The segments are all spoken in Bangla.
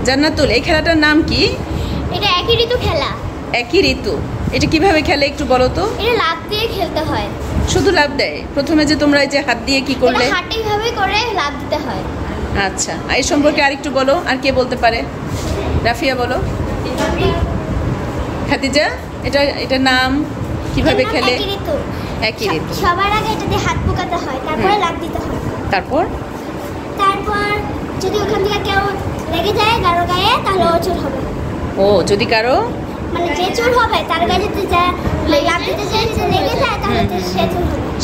জান্নাতুল, এই খেলাটার নাম কি? এটা একই ঋতু খেলা। একই ঋতু, এটা কিভাবে খেলে একটু বলো তো। এটা লাফ দিয়ে খেলতে হয়। শুধু লাফ দেয়? প্রথমে যে তোমরা এই যে হাত দিয়ে কি করলে? এটা হাঁটি ভাবে করে লাফ দিতে হয়। আচ্ছা, এই সম্পর্কে আরেকটু বলো। আর কে বলতে পারে? রাফিয়া বলো। খাদিজা, এটার নাম কিভাবে খেলে? একই ঋতু। একই ঋতু। সবার আগে এটা দিয়ে হাত পোকাতে হয়, তারপরে লাফ দিতে হয়। তারপর যদি ওখান থেকে কেউ লেগে যায় কারো গায়ে, তাহলে ও চোর হবে। ও, যদি কারো মানে যে চোর হবে তার গায়ে যদি লাফ দিতে যায়, যদি লেগে যায় তাহলে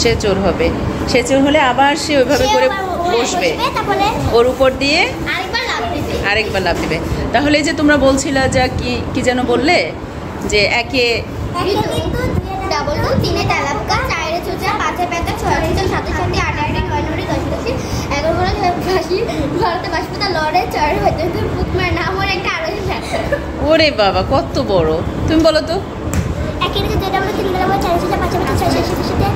সে চোর হবে। সে চোর হলে আবার সে ওইভাবে করে বসবে, তারপরে ওর উপর দিয়ে আরেকবার লাফ দিবে। তাহলে যে তোমরা বলছিলা যে কি যেন বললে, যে একে ডাবল টু, তিনে তেলাপকা, চারে চোচা, পাঁচে প্যাকা, ছয় চোচা, সাতে সাথে, আট আটে, নয় নড়ে, দশে দশে, 11 ফাঁসি, 12তে বাসপাতা, লড়ে, চড়ে হইতে পুতমার নাম ওর একটা আরো। ওরে বাবা, কত বড়! তুমি বলো তো। একে ঋতু, দুই ডাবল, তিন ডাবল, চারে চোচা, পাঁচে প্যাকা, ছয় সাথে সাথে,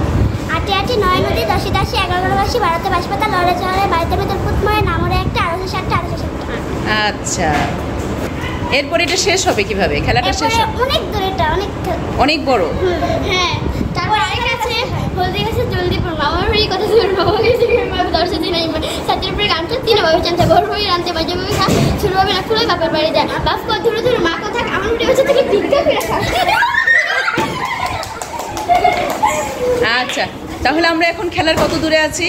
আটে আটে, নয় নদী, দশে দশে, 11 বাসি, 12তে বাসপাতা, লড়ে চড়ে, 12তে ভিতর পুতমার নাম ওর একটা আরো 7টা, আরো 7টা। আচ্ছা, এরপর এটা শেষ হবে কিভাবে? খেলাটা শেষ হবে অনেক দূরে, এটা অনেক বড়। হ্যাঁ, তারপর আরেকটা আছে হলদি গাছে জলদি পড়বা, আমার হরি কথা শুনবো, বাবা গেছে বাবা দর্শে দিন আইবা, সাতের উপরে গামছা, তিনে বাবা জানতে, বড় হই রানতে বাজে বাবা খা, ছোট বাবা না ফুলে বাপের বাড়ি যায়, বাপ কত দূরে দূরে মা কথা, আমার ভিডিও হচ্ছে থেকে ভিক্ষা করে খা। আচ্ছা, তাহলে আমরা এখন খেলার কত দূরে আছি?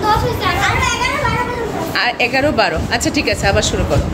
10 হয়েছে, আর 11 12। আর 11 12। আচ্ছা ঠিক আছে, আবার শুরু করো।